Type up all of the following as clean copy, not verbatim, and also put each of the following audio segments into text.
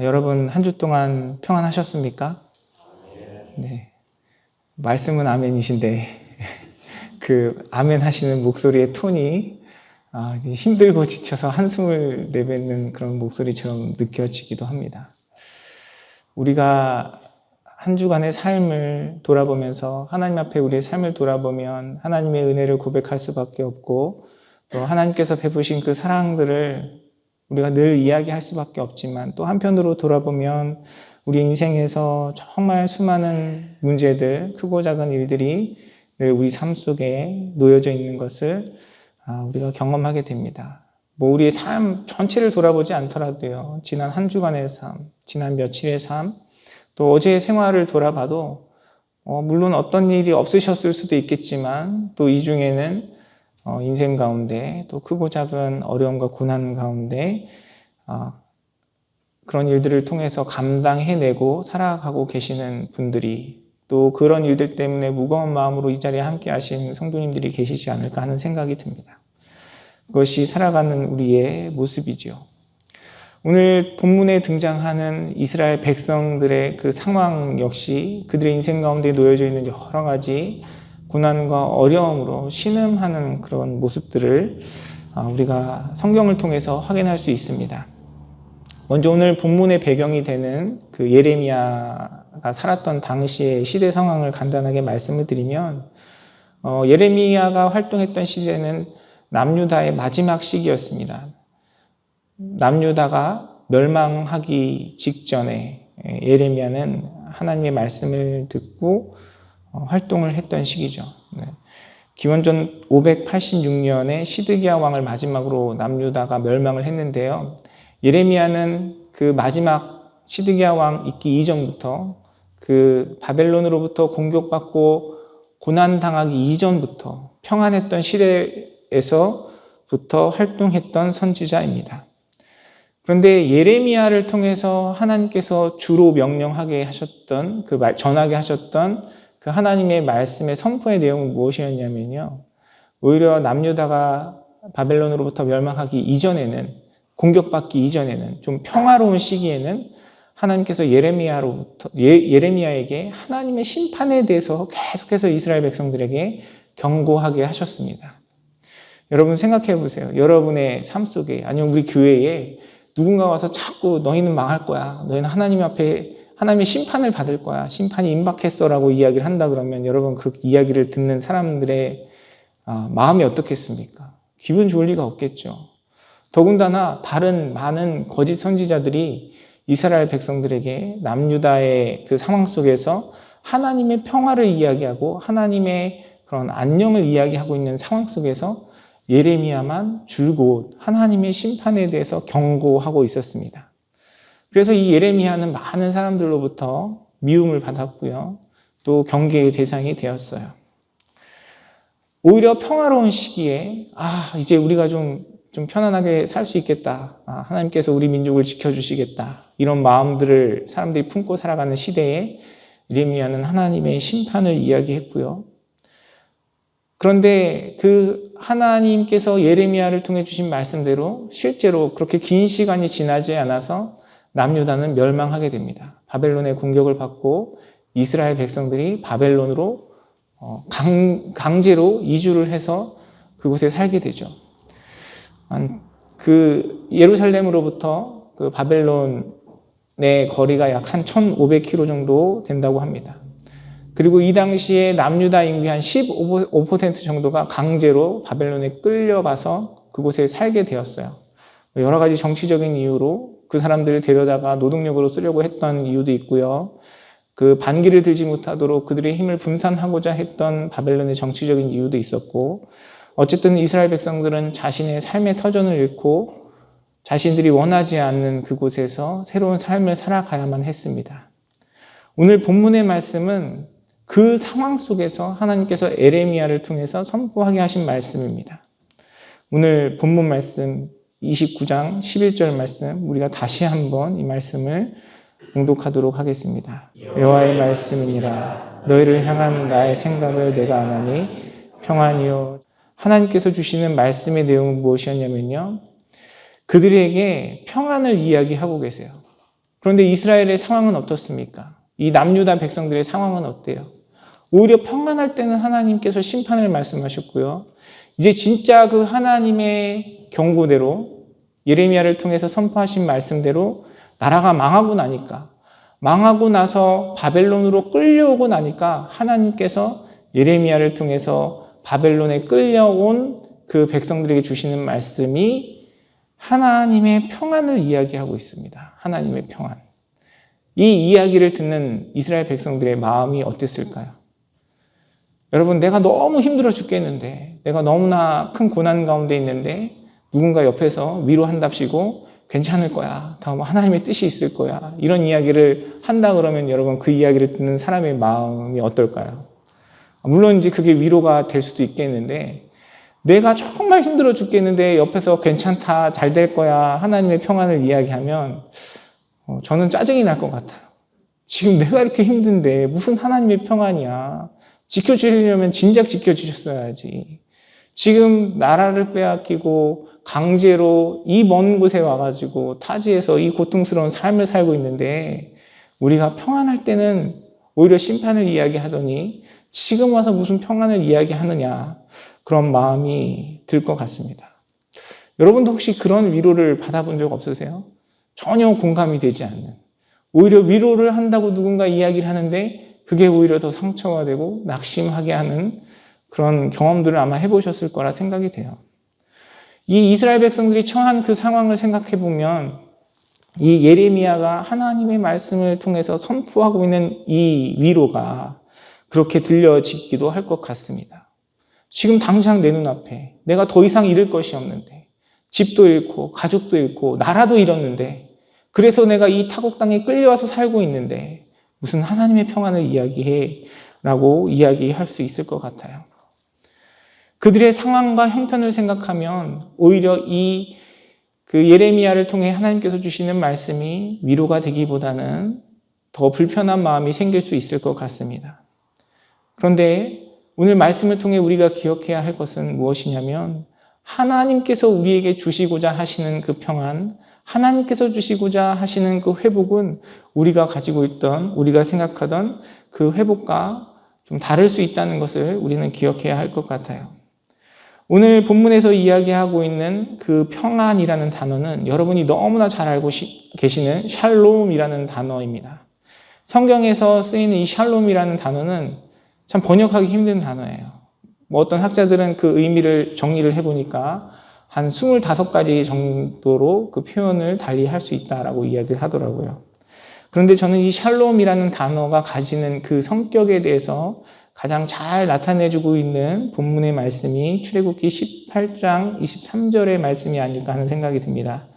여러분 한 주 동안 평안하셨습니까? 네. 말씀은 아멘이신데 그 아멘 하시는 목소리의 톤이 이제 힘들고 지쳐서 한숨을 내뱉는 그런 목소리처럼 느껴지기도 합니다. 우리가 한 주간의 삶을 돌아보면서 하나님 앞에 우리의 삶을 돌아보면 하나님의 은혜를 고백할 수밖에 없고 또 하나님께서 베푸신 그 사랑들을 우리가 늘 이야기할 수밖에 없지만 또 한편으로 돌아보면 우리 인생에서 정말 수많은 문제들, 크고 작은 일들이 늘 우리 삶 속에 놓여져 있는 것을 우리가 경험하게 됩니다. 우리의 삶 전체를 돌아보지 않더라도요, 지난 한 주간의 삶, 지난 며칠의 삶, 또 어제의 생활을 돌아봐도 물론 어떤 일이 없으셨을 수도 있겠지만 또 이 중에는 인생 가운데 또 크고 작은 어려움과 고난 가운데 그런 일들을 통해서 감당해내고 살아가고 계시는 분들이 또 그런 일들 때문에 무거운 마음으로 이 자리에 함께 하신 성도님들이 계시지 않을까 하는 생각이 듭니다. 그것이 살아가는 우리의 모습이지요. 오늘 본문에 등장하는 이스라엘 백성들의 그 상황 역시 그들의 인생 가운데 놓여져 있는 여러 가지 고난과 어려움으로 신음하는 그런 모습들을 우리가 성경을 통해서 확인할 수 있습니다. 먼저 오늘 본문의 배경이 되는 그 예레미야가 살았던 당시의 시대 상황을 간단하게 말씀을 드리면 예레미야가 활동했던 시대는 남유다의 마지막 시기였습니다. 남유다가 멸망하기 직전에 예레미야는 하나님의 말씀을 듣고 활동을 했던 시기죠. 기원전 586년에 시드기야 왕을 마지막으로 남유다가 멸망을 했는데요. 예레미야는 그 마지막 시드기야 왕 있기 이전부터 그 바벨론으로부터 공격받고 고난당하기 이전부터 평안했던 시대에서부터 활동했던 선지자입니다. 그런데 예레미야를 통해서 하나님께서 주로 명령하게 하셨던 전하게 하셨던 그 하나님의 말씀의 선포의 내용은 무엇이었냐면요. 오히려 남유다가 바벨론으로부터 멸망하기 이전에는 공격받기 이전에는 좀 평화로운 시기에는 하나님께서 예레미야에게 하나님의 심판에 대해서 계속해서 이스라엘 백성들에게 경고하게 하셨습니다. 여러분 생각해 보세요. 여러분의 삶 속에 아니면 우리 교회에 누군가 와서 자꾸 너희는 망할 거야. 너희는 하나님 앞에 하나님의 심판을 받을 거야. 심판이 임박했어라고 이야기를 한다 그러면 여러분 그 이야기를 듣는 사람들의 마음이 어떻겠습니까? 기분 좋을 리가 없겠죠. 더군다나 다른 많은 거짓 선지자들이 이스라엘 백성들에게 남유다의 그 상황 속에서 하나님의 평화를 이야기하고 하나님의 그런 안녕을 이야기하고 있는 상황 속에서 예레미야만 줄곧 하나님의 심판에 대해서 경고하고 있었습니다. 그래서 이 예레미야는 많은 사람들로부터 미움을 받았고요. 또 경계의 대상이 되었어요. 오히려 평화로운 시기에 이제 우리가 좀 편안하게 살 수 있겠다. 하나님께서 우리 민족을 지켜주시겠다. 이런 마음들을 사람들이 품고 살아가는 시대에 예레미야는 하나님의 심판을 이야기했고요. 그런데 그 하나님께서 예레미야를 통해 주신 말씀대로 실제로 그렇게 긴 시간이 지나지 않아서 남유다는 멸망하게 됩니다. 바벨론의 공격을 받고 이스라엘 백성들이 바벨론으로 강제로 이주를 해서 그곳에 살게 되죠. 그 예루살렘으로부터 그 바벨론의 거리가 약 한 1,500km 정도 된다고 합니다. 그리고 이 당시에 남유다 인구의 한 15% 정도가 강제로 바벨론에 끌려가서 그곳에 살게 되었어요. 여러 가지 정치적인 이유로 그 사람들을 데려다가 노동력으로 쓰려고 했던 이유도 있고요. 그 반기를 들지 못하도록 그들의 힘을 분산하고자 했던 바벨론의 정치적인 이유도 있었고, 어쨌든 이스라엘 백성들은 자신의 삶의 터전을 잃고 자신들이 원하지 않는 그곳에서 새로운 삶을 살아가야만 했습니다. 오늘 본문의 말씀은 그 상황 속에서 하나님께서 예레미야를 통해서 선포하게 하신 말씀입니다. 오늘 본문 말씀 29장 11절 말씀 우리가 다시 한번 이 말씀을 봉독하도록 하겠습니다. 여호와의 말씀이니라. 너희를 향한 나의 생각을 내가 아나니 평안이요. 하나님께서 주시는 말씀의 내용은 무엇이었냐면요. 그들에게 평안을 이야기하고 계세요. 그런데 이스라엘의 상황은 어떻습니까? 이 남유다 백성들의 상황은 어때요? 오히려 평안할 때는 하나님께서 심판을 말씀하셨고요. 이제 진짜 그 하나님의 경고대로 예레미야를 통해서 선포하신 말씀대로 나라가 망하고 나서 바벨론으로 끌려오고 나니까 하나님께서 예레미야를 통해서 바벨론에 끌려온 그 백성들에게 주시는 말씀이 하나님의 평안을 이야기하고 있습니다. 하나님의 평안. 이 이야기를 듣는 이스라엘 백성들의 마음이 어땠을까요? 여러분, 내가 너무 힘들어 죽겠는데, 내가 너무나 큰 고난 가운데 있는데 누군가 옆에서 위로한답시고 괜찮을 거야, 다음 하나님의 뜻이 있을 거야, 이런 이야기를 한다 그러면 여러분, 그 이야기를 듣는 사람의 마음이 어떨까요? 물론 이제 그게 위로가 될 수도 있겠는데, 내가 정말 힘들어 죽겠는데 옆에서 괜찮다, 잘 될 거야, 하나님의 평안을 이야기하면 저는 짜증이 날 것 같아요. 지금 내가 이렇게 힘든데 무슨 하나님의 평안이야. 지켜주시려면 진작 지켜주셨어야지. 지금 나라를 빼앗기고 강제로 이 먼 곳에 와가지고 타지에서 이 고통스러운 삶을 살고 있는데 우리가 평안할 때는 오히려 심판을 이야기하더니 지금 와서 무슨 평안을 이야기하느냐, 그런 마음이 들 것 같습니다. 여러분도 혹시 그런 위로를 받아본 적 없으세요? 전혀 공감이 되지 않는, 오히려 위로를 한다고 누군가 이야기를 하는데 그게 오히려 더 상처가 되고 낙심하게 하는 그런 경험들을 아마 해보셨을 거라 생각이 돼요. 이 이스라엘 백성들이 처한 그 상황을 생각해 보면 이 예레미야가 하나님의 말씀을 통해서 선포하고 있는 이 위로가 그렇게 들려지기도 할 것 같습니다. 지금 당장 내 눈앞에 내가 더 이상 잃을 것이 없는데, 집도 잃고 가족도 잃고 나라도 잃었는데, 그래서 내가 이 타국 땅에 끌려와서 살고 있는데 무슨 하나님의 평안을 이야기해 라고 이야기할 수 있을 것 같아요. 그들의 상황과 형편을 생각하면 오히려 그 예레미야를 통해 하나님께서 주시는 말씀이 위로가 되기보다는 더 불편한 마음이 생길 수 있을 것 같습니다. 그런데 오늘 말씀을 통해 우리가 기억해야 할 것은 무엇이냐면, 하나님께서 우리에게 주시고자 하시는 그 평안, 하나님께서 주시고자 하시는 그 회복은 우리가 가지고 있던, 우리가 생각하던 그 회복과 좀 다를 수 있다는 것을 우리는 기억해야 할 것 같아요. 오늘 본문에서 이야기하고 있는 그 평안이라는 단어는 여러분이 너무나 잘 알고 계시는 샬롬이라는 단어입니다. 성경에서 쓰이는 이 샬롬이라는 단어는 참 번역하기 힘든 단어예요. 어떤 학자들은 그 의미를 정리를 해보니까 한 25가지 정도로 그 표현을 달리 할 수 있다라고 이야기를 하더라고요. 그런데 저는 이 샬롬이라는 단어가 가지는 그 성격에 대해서 가장 잘 나타내주고 있는 본문의 말씀이 출애굽기 18장 23절의 말씀이 아닐까 하는 생각이 듭니다.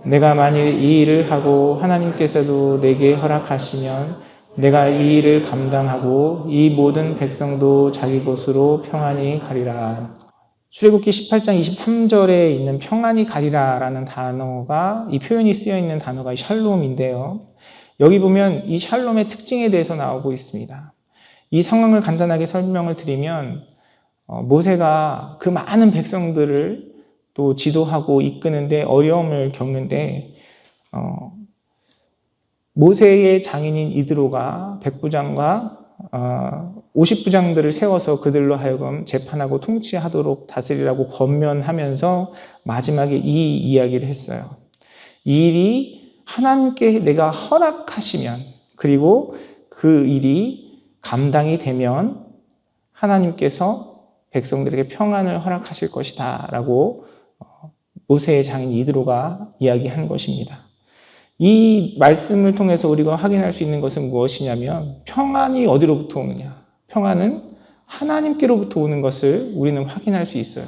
내가 만일 이 일을 하고 하나님께서도 내게 허락하시면 내가 이 일을 감당하고 이 모든 백성도 자기 곳으로 평안히 가리라. 출애굽기 18장 23절에 있는 평안히 가리라라는 단어가, 이 표현이 쓰여 있는 단어가 샬롬인데요. 여기 보면 이 샬롬의 특징에 대해서 나오고 있습니다. 이 상황을 간단하게 설명을 드리면, 모세가 그 많은 백성들을 또 지도하고 이끄는데 어려움을 겪는데, 모세의 장인인 이드로가 백부장과 50부장들을 세워서 그들로 하여금 재판하고 통치하도록 다스리라고 권면하면서 마지막에 이 이야기를 했어요. 이 일이 하나님께 내가 허락하시면, 그리고 그 일이 감당이 되면 하나님께서 백성들에게 평안을 허락하실 것이다 라고 모세의 장인 이드로가 이야기한 것입니다. 이 말씀을 통해서 우리가 확인할 수 있는 것은 무엇이냐면, 평안이 어디로부터 오느냐? 평안은 하나님께로부터 오는 것을 우리는 확인할 수 있어요.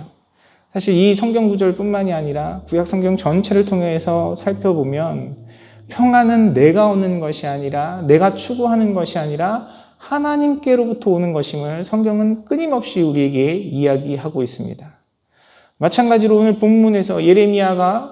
사실 이 성경 구절뿐만이 아니라 구약 성경 전체를 통해서 살펴보면 평안은 내가 얻는 것이 아니라, 내가 추구하는 것이 아니라 하나님께로부터 오는 것임을 성경은 끊임없이 우리에게 이야기하고 있습니다. 마찬가지로 오늘 본문에서 예레미야가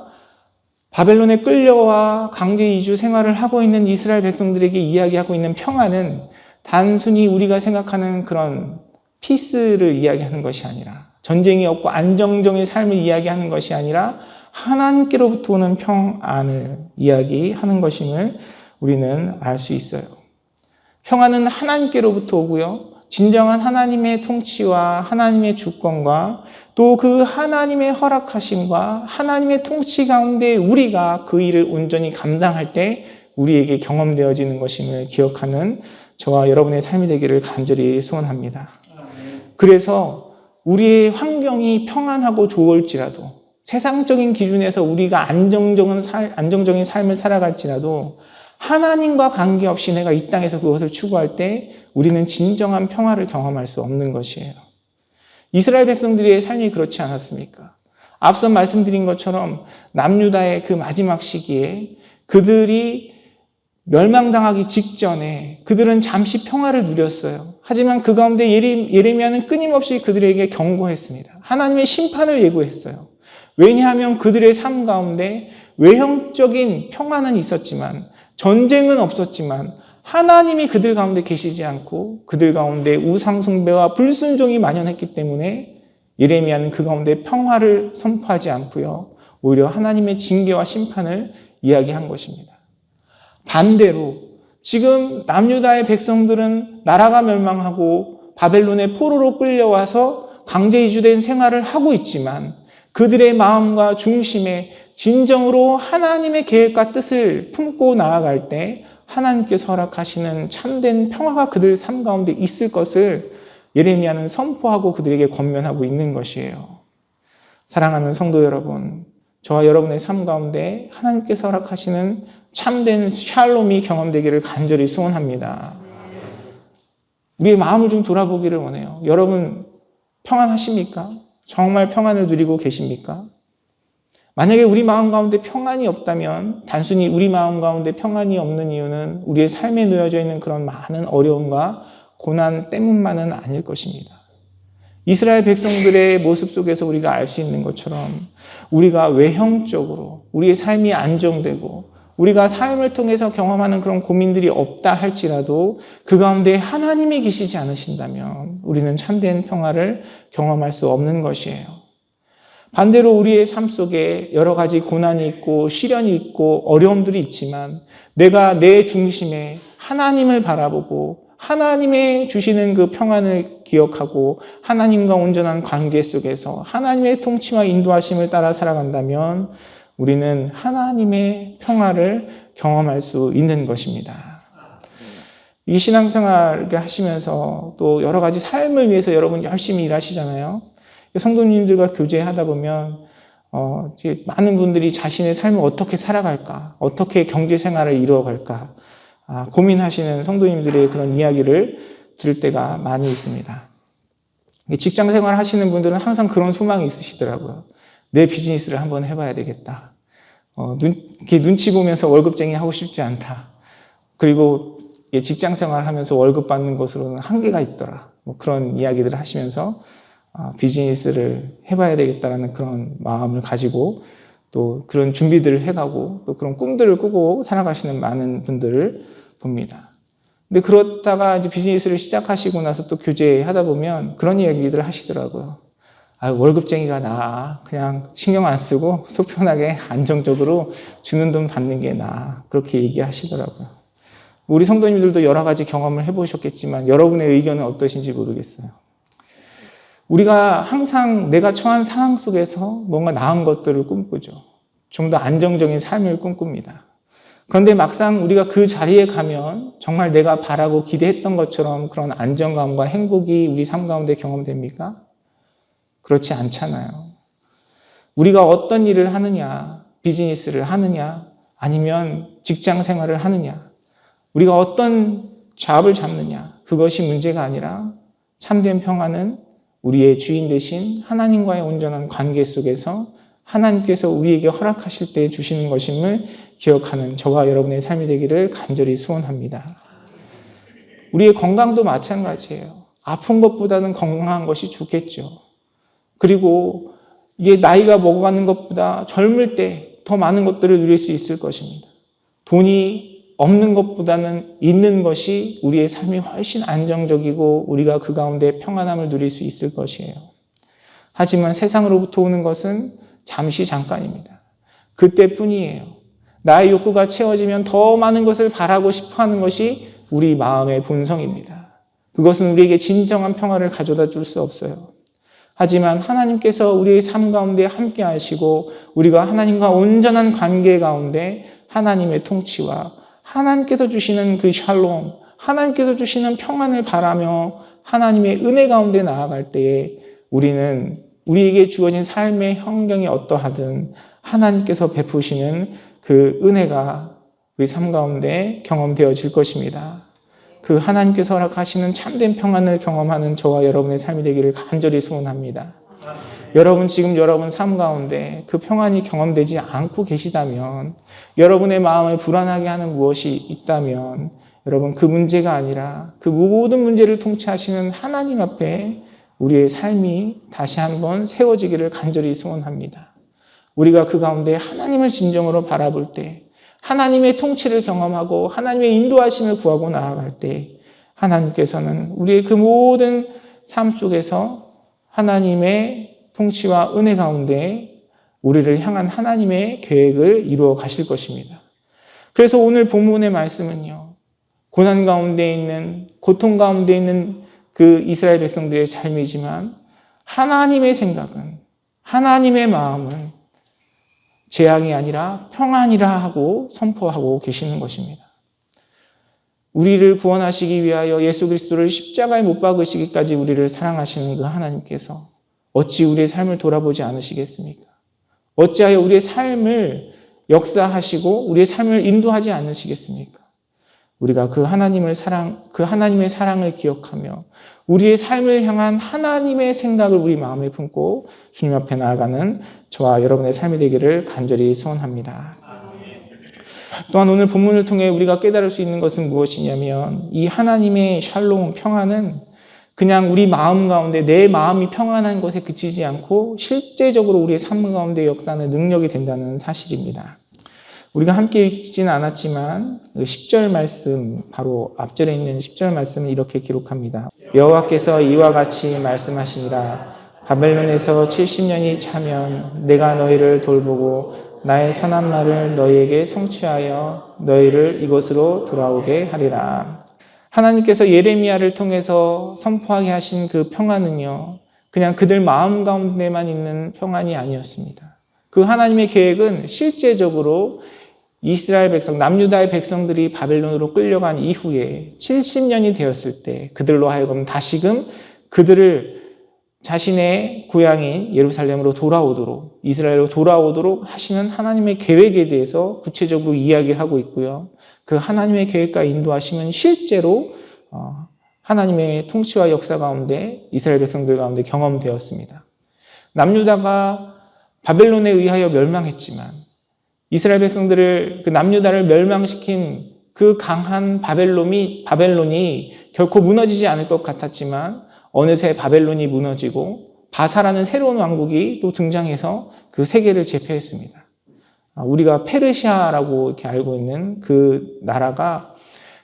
바벨론에 끌려와 강제 이주 생활을 하고 있는 이스라엘 백성들에게 이야기하고 있는 평안은 단순히 우리가 생각하는 그런 피스를 이야기하는 것이 아니라, 전쟁이 없고 안정적인 삶을 이야기하는 것이 아니라 하나님께로부터 오는 평안을 이야기하는 것임을 우리는 알 수 있어요. 평안은 하나님께로부터 오고요. 진정한 하나님의 통치와 하나님의 주권과 또 그 하나님의 허락하심과 하나님의 통치 가운데 우리가 그 일을 온전히 감당할 때 우리에게 경험되어지는 것임을 기억하는 저와 여러분의 삶이 되기를 간절히 소원합니다. 그래서 우리의 환경이 평안하고 좋을지라도 세상적인 기준에서 우리가 안정적인 삶을 살아갈지라도 하나님과 관계없이 내가 이 땅에서 그것을 추구할 때 우리는 진정한 평화를 경험할 수 없는 것이에요. 이스라엘 백성들의 삶이 그렇지 않았습니까? 앞서 말씀드린 것처럼 남유다의 그 마지막 시기에 그들이 멸망당하기 직전에 그들은 잠시 평화를 누렸어요. 하지만 그 가운데 예레미야는 끊임없이 그들에게 경고했습니다. 하나님의 심판을 예고했어요. 왜냐하면 그들의 삶 가운데 외형적인 평화는 있었지만 전쟁은 없었지만 하나님이 그들 가운데 계시지 않고 그들 가운데 우상숭배와 불순종이 만연했기 때문에 예레미야는 그 가운데 평화를 선포하지 않고요. 오히려 하나님의 징계와 심판을 이야기한 것입니다. 반대로 지금 남유다의 백성들은 나라가 멸망하고 바벨론의 포로로 끌려와서 강제 이주된 생활을 하고 있지만 그들의 마음과 중심에 진정으로 하나님의 계획과 뜻을 품고 나아갈 때 하나님께서 허락하시는 참된 평화가 그들 삶 가운데 있을 것을 예레미야는 선포하고 그들에게 권면하고 있는 것이에요. 사랑하는 성도 여러분, 저와 여러분의 삶 가운데 하나님께서 허락하시는 참된 샬롬이 경험되기를 간절히 소원합니다. 우리의 마음을 좀 돌아보기를 원해요. 여러분 평안하십니까? 정말 평안을 누리고 계십니까? 만약에 우리 마음 가운데 평안이 없다면 단순히 우리 마음 가운데 평안이 없는 이유는 우리의 삶에 놓여져 있는 그런 많은 어려움과 고난 때문만은 아닐 것입니다. 이스라엘 백성들의 모습 속에서 우리가 알 수 있는 것처럼 우리가 외형적으로 우리의 삶이 안정되고 우리가 삶을 통해서 경험하는 그런 고민들이 없다 할지라도 그 가운데 하나님이 계시지 않으신다면 우리는 참된 평화를 경험할 수 없는 것이에요. 반대로 우리의 삶 속에 여러 가지 고난이 있고 시련이 있고 어려움들이 있지만 내가 내 중심에 하나님을 바라보고 하나님의 주시는 그 평안을 기억하고 하나님과 온전한 관계 속에서 하나님의 통치와 인도하심을 따라 살아간다면 우리는 하나님의 평화를 경험할 수 있는 것입니다. 이 신앙생활을 하시면서 또 여러 가지 삶을 위해서 여러분 열심히 일하시잖아요. 성도님들과 교제하다 보면 많은 분들이 자신의 삶을 어떻게 살아갈까, 어떻게 경제생활을 이루어갈까 고민하시는 성도님들의 그런 이야기를 들을 때가 많이 있습니다. 직장생활 하시는 분들은 항상 그런 소망이 있으시더라고요. 내 비즈니스를 한번 해봐야 되겠다. 눈치 보면서 월급쟁이 하고 싶지 않다. 그리고 직장생활 하면서 월급 받는 것으로는 한계가 있더라. 그런 이야기들을 하시면서 비즈니스를 해봐야 되겠다라는 그런 마음을 가지고 또 그런 준비들을 해가고 또 그런 꿈들을 꾸고 살아가시는 많은 분들을 봅니다. 근데 그렇다가 이제 비즈니스를 시작하시고 나서 또 교제하다 보면 그런 이야기들을 하시더라고요. 월급쟁이가 나아. 그냥 신경 안 쓰고 속 편하게 안정적으로 주는 돈 받는 게 나아. 그렇게 얘기하시더라고요. 우리 성도님들도 여러 가지 경험을 해보셨겠지만 여러분의 의견은 어떠신지 모르겠어요. 우리가 항상 내가 처한 상황 속에서 뭔가 나은 것들을 꿈꾸죠. 좀 더 안정적인 삶을 꿈꿉니다. 그런데 막상 우리가 그 자리에 가면 정말 내가 바라고 기대했던 것처럼 그런 안정감과 행복이 우리 삶 가운데 경험됩니까? 그렇지 않잖아요. 우리가 어떤 일을 하느냐, 비즈니스를 하느냐, 아니면 직장 생활을 하느냐, 우리가 어떤 잡을 잡느냐, 그것이 문제가 아니라 참된 평화는 우리의 주인 되신 하나님과의 온전한 관계 속에서 하나님께서 우리에게 허락하실 때 주시는 것임을 기억하는 저와 여러분의 삶이 되기를 간절히 소원합니다. 우리의 건강도 마찬가지예요. 아픈 것보다는 건강한 것이 좋겠죠. 그리고 이게 나이가 먹어가는 것보다 젊을 때 더 많은 것들을 누릴 수 있을 것입니다. 돈이 없는 것보다는 있는 것이 우리의 삶이 훨씬 안정적이고 우리가 그 가운데 평안함을 누릴 수 있을 것이에요. 하지만 세상으로부터 오는 것은 잠시 잠깐입니다. 그때뿐이에요. 나의 욕구가 채워지면 더 많은 것을 바라고 싶어하는 것이 우리 마음의 본성입니다. 그것은 우리에게 진정한 평화를 가져다 줄 수 없어요. 하지만 하나님께서 우리의 삶 가운데 함께 하시고 우리가 하나님과 온전한 관계 가운데 하나님의 통치와 하나님께서 주시는 그 샬롬, 하나님께서 주시는 평안을 바라며 하나님의 은혜 가운데 나아갈 때에 우리는 우리에게 주어진 삶의 환경이 어떠하든 하나님께서 베푸시는 그 은혜가 우리 삶 가운데 경험되어질 것입니다. 그 하나님께서 허락하시는 참된 평안을 경험하는 저와 여러분의 삶이 되기를 간절히 소원합니다. 여러분 지금 여러분 삶 가운데 그 평안이 경험되지 않고 계시다면, 여러분의 마음을 불안하게 하는 무엇이 있다면 여러분 그 문제가 아니라 그 모든 문제를 통치하시는 하나님 앞에 우리의 삶이 다시 한번 세워지기를 간절히 소원합니다. 우리가 그 가운데 하나님을 진정으로 바라볼 때, 하나님의 통치를 경험하고 하나님의 인도하심을 구하고 나아갈 때 하나님께서는 우리의 그 모든 삶 속에서 하나님의 통치와 은혜 가운데 우리를 향한 하나님의 계획을 이루어 가실 것입니다. 그래서 오늘 본문의 말씀은요, 고난 가운데 있는, 고통 가운데 있는 그 이스라엘 백성들의 삶이지만 하나님의 생각은, 하나님의 마음은 재앙이 아니라 평안이라 하고 선포하고 계시는 것입니다. 우리를 구원하시기 위하여 예수 그리스도를 십자가에 못 박으시기까지 우리를 사랑하시는 그 하나님께서 어찌 우리의 삶을 돌아보지 않으시겠습니까? 어찌하여 우리의 삶을 역사하시고 우리의 삶을 인도하지 않으시겠습니까? 우리가 그 하나님의 사랑을 기억하며 우리의 삶을 향한 하나님의 생각을 우리 마음에 품고 주님 앞에 나아가는 저와 여러분의 삶이 되기를 간절히 소원합니다. 또한 오늘 본문을 통해 우리가 깨달을 수 있는 것은 무엇이냐면, 이 하나님의 샬롬, 평안은 그냥 우리 마음 가운데 내 마음이 평안한 것에 그치지 않고 실제적으로 우리의 삶 가운데 역사하는 능력이 된다는 사실입니다. 우리가 함께 읽지는 않았지만 10절 말씀, 바로 앞절에 있는 10절 말씀은 이렇게 기록합니다. 여호와께서 이와 같이 말씀하시니라. 바벨론에서 70년이 차면 내가 너희를 돌보고 나의 선한 말을 너희에게 성취하여 너희를 이곳으로 돌아오게 하리라. 하나님께서 예레미야를 통해서 선포하게 하신 그 평안은요, 그냥 그들 마음 가운데만 있는 평안이 아니었습니다. 그 하나님의 계획은 실제적으로 이스라엘 백성, 남유다의 백성들이 바벨론으로 끌려간 이후에 70년이 되었을 때 그들로 하여금 다시금 그들을 자신의 고향인 예루살렘으로 돌아오도록, 이스라엘로 돌아오도록 하시는 하나님의 계획에 대해서 구체적으로 이야기를 하고 있고요. 그 하나님의 계획과 인도하심은 실제로 하나님의 통치와 역사 가운데 이스라엘 백성들 가운데 경험되었습니다. 남유다가 바벨론에 의하여 멸망했지만 이스라엘 백성들을, 그 남유다를 멸망시킨 그 강한 바벨론이 결코 무너지지 않을 것 같았지만 어느새 바벨론이 무너지고 바사라는 새로운 왕국이 또 등장해서 그 세계를 제패했습니다. 우리가 페르시아라고 이렇게 알고 있는 그 나라가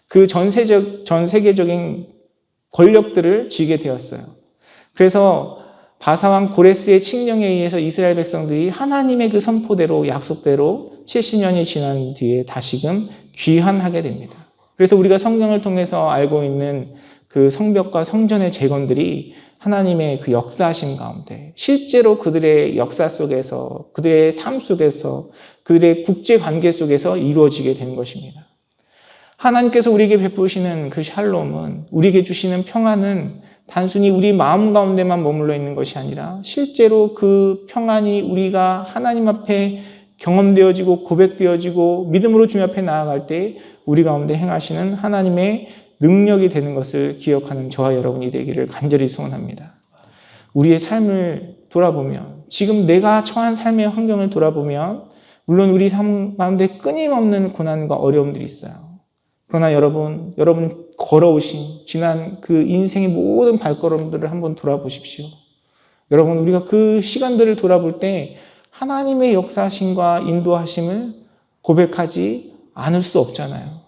그 전 세계적인 권력들을 쥐게 되었어요. 그래서 바사왕 고레스의 칙령에 의해서 이스라엘 백성들이 하나님의 그 선포대로, 약속대로 70년이 지난 뒤에 다시금 귀환하게 됩니다. 그래서 우리가 성경을 통해서 알고 있는 그 성벽과 성전의 재건들이 하나님의 그 역사하심 가운데 실제로 그들의 역사 속에서, 그들의 삶 속에서, 그들의 국제 관계 속에서 이루어지게 된 것입니다. 하나님께서 우리에게 베푸시는 그 샬롬은, 우리에게 주시는 평안은 단순히 우리 마음 가운데만 머물러 있는 것이 아니라 실제로 그 평안이 우리가 하나님 앞에 경험되어지고 고백되어지고 믿음으로 주님 앞에 나아갈 때 우리 가운데 행하시는 하나님의 능력이 되는 것을 기억하는 저와 여러분이 되기를 간절히 소원합니다. 우리의 삶을 돌아보면, 지금 내가 처한 삶의 환경을 돌아보면 물론 우리 삶 가운데 끊임없는 고난과 어려움들이 있어요. 그러나 여러분 걸어오신 지난 그 인생의 모든 발걸음들을 한번 돌아보십시오. 여러분, 우리가 그 시간들을 돌아볼 때 하나님의 역사하심과 인도하심을 고백하지 않을 수 없잖아요.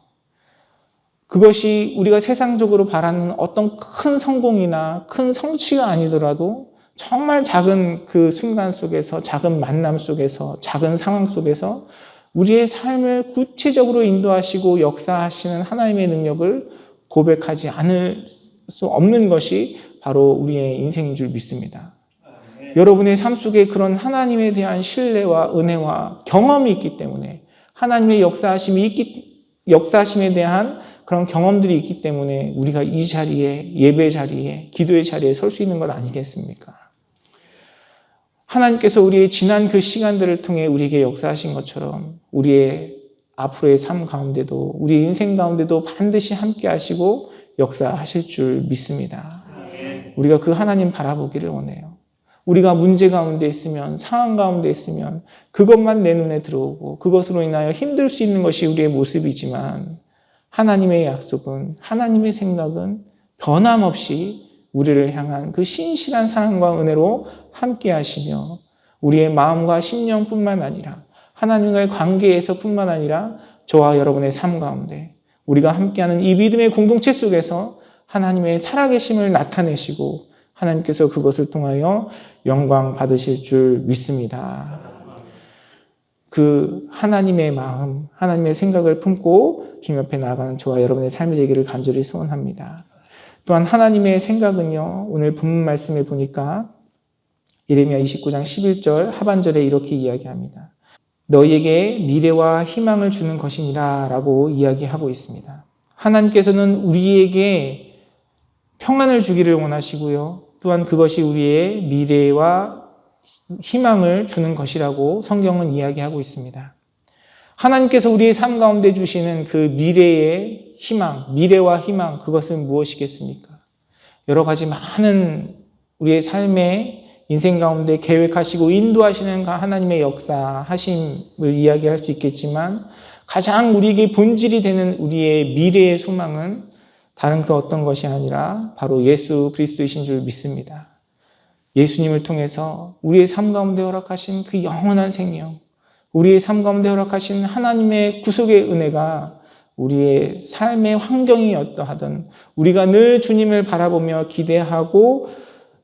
그것이 우리가 세상적으로 바라는 어떤 큰 성공이나 큰 성취가 아니더라도 정말 작은 그 순간 속에서, 작은 만남 속에서, 작은 상황 속에서 우리의 삶을 구체적으로 인도하시고 역사하시는 하나님의 능력을 고백하지 않을 수 없는 것이 바로 우리의 인생인 줄 믿습니다. 여러분의 삶 속에 그런 하나님에 대한 신뢰와 은혜와 경험이 있기 때문에 하나님의 역사하심에 대한 그런 경험들이 있기 때문에 우리가 이 자리에, 예배 자리에, 기도의 자리에 설 수 있는 것 아니겠습니까? 하나님께서 우리의 지난 그 시간들을 통해 우리에게 역사하신 것처럼 우리의 앞으로의 삶 가운데도, 우리 인생 가운데도 반드시 함께 하시고 역사하실 줄 믿습니다. 우리가 그 하나님 바라보기를 원해요. 우리가 문제 가운데 있으면, 상황 가운데 있으면 그것만 내 눈에 들어오고 그것으로 인하여 힘들 수 있는 것이 우리의 모습이지만 하나님의 약속은, 하나님의 생각은 변함없이 우리를 향한 그 신실한 사랑과 은혜로 함께 하시며 우리의 마음과 심령뿐만 아니라 하나님과의 관계에서뿐만 아니라 저와 여러분의 삶 가운데 우리가 함께하는 이 믿음의 공동체 속에서 하나님의 살아계심을 나타내시고 하나님께서 그것을 통하여 영광 받으실 줄 믿습니다. 그 하나님의 마음, 하나님의 생각을 품고 주님 앞에 나아가는 저와 여러분의 삶이 되기를 간절히 소원합니다. 또한 하나님의 생각은요, 오늘 본문 말씀을 보니까 예레미야 29장 11절 하반절에 이렇게 이야기합니다. 너희에게 미래와 희망을 주는 것이니라 라고 이야기하고 있습니다. 하나님께서는 우리에게 평안을 주기를 원하시고요. 또한 그것이 우리의 미래와 희망을 주는 것이라고 성경은 이야기하고 있습니다. 하나님께서 우리의 삶 가운데 주시는 그 미래의 희망, 미래와 희망, 그것은 무엇이겠습니까? 여러 가지 많은 우리의 삶의 인생 가운데 계획하시고 인도하시는 하나님의 역사하심을 이야기할 수 있겠지만 가장 우리에게 본질이 되는 우리의 미래의 소망은 다른 그 어떤 것이 아니라 바로 예수 그리스도이신 줄 믿습니다. 예수님을 통해서 우리의 삶 가운데 허락하신 그 영원한 생명, 우리의 삶 가운데 허락하신 하나님의 구속의 은혜가 우리의 삶의 환경이 어떠하든 우리가 늘 주님을 바라보며 기대하고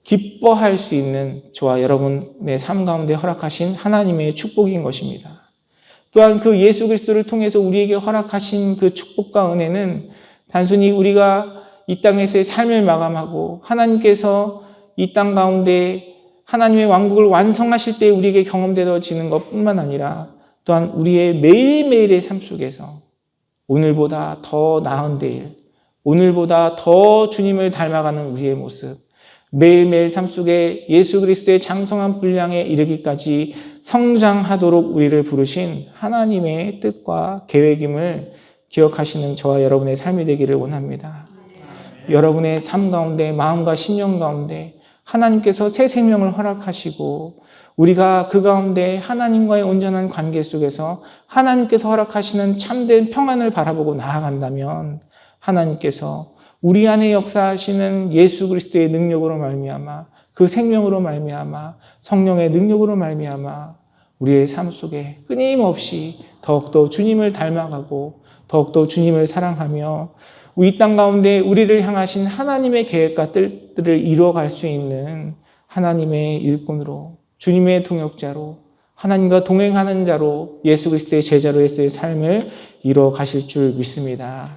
기뻐할 수 있는 저와 여러분의 삶 가운데 허락하신 하나님의 축복인 것입니다. 또한 그 예수 그리스도를 통해서 우리에게 허락하신 그 축복과 은혜는 단순히 우리가 이 땅에서의 삶을 마감하고 하나님께서 이 땅 가운데 하나님의 왕국을 완성하실 때 우리에게 경험되어지는 것뿐만 아니라 또한 우리의 매일매일의 삶 속에서 오늘보다 더 나은 내일, 오늘보다 더 주님을 닮아가는 우리의 모습, 매일매일 삶 속에 예수 그리스도의 장성한 분량에 이르기까지 성장하도록 우리를 부르신 하나님의 뜻과 계획임을 기억하시는 저와 여러분의 삶이 되기를 원합니다. 여러분의 삶 가운데, 마음과 심령 가운데 하나님께서 새 생명을 허락하시고 우리가 그 가운데 하나님과의 온전한 관계 속에서 하나님께서 허락하시는 참된 평안을 바라보고 나아간다면 하나님께서 우리 안에 역사하시는 예수 그리스도의 능력으로 말미암아 그 생명으로 말미암아 성령의 능력으로 말미암아 우리의 삶 속에 끊임없이 더욱더 주님을 닮아가고 더욱더 주님을 사랑하며 이 땅 가운데 우리를 향하신 하나님의 계획과 뜻들을 이루어갈 수 있는 하나님의 일꾼으로 주님의 동역자로 하나님과 동행하는 자로 예수 그리스도의 제자로서의 삶을 이루어 가실 줄 믿습니다.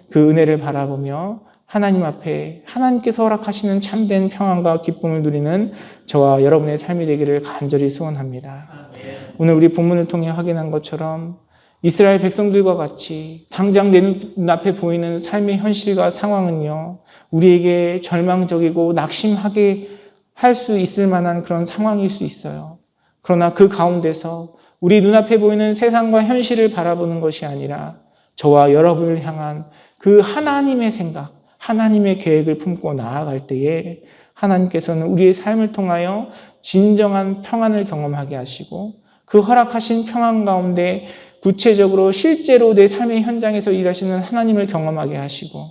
그 은혜를 바라보며 하나님 앞에 하나님께서 허락하시는 참된 평안과 기쁨을 누리는 저와 여러분의 삶이 되기를 간절히 소원합니다. 오늘 우리 본문을 통해 확인한 것처럼 이스라엘 백성들과 같이 당장 내 눈앞에 보이는 삶의 현실과 상황은요, 우리에게 절망적이고 낙심하게 할 수 있을 만한 그런 상황일 수 있어요. 그러나 그 가운데서 우리 눈앞에 보이는 세상과 현실을 바라보는 것이 아니라 저와 여러분을 향한 그 하나님의 생각, 하나님의 계획을 품고 나아갈 때에 하나님께서는 우리의 삶을 통하여 진정한 평안을 경험하게 하시고 그 허락하신 평안 가운데 구체적으로 실제로 내 삶의 현장에서 일하시는 하나님을 경험하게 하시고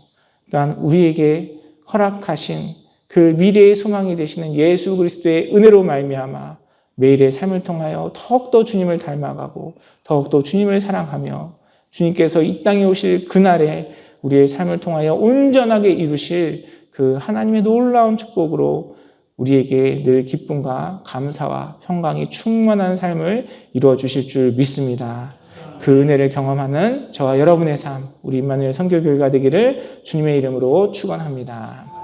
또한 우리에게 허락하신 그 미래의 소망이 되시는 예수 그리스도의 은혜로 말미암아 매일의 삶을 통하여 더욱더 주님을 닮아가고 더욱더 주님을 사랑하며 주님께서 이 땅에 오실 그날에 우리의 삶을 통하여 온전하게 이루실 그 하나님의 놀라운 축복으로 우리에게 늘 기쁨과 감사와 평강이 충만한 삶을 이루어 주실 줄 믿습니다. 그 은혜를 경험하는 저와 여러분의 삶, 우리 임마누엘 선교교회가 되기를 주님의 이름으로 축원합니다.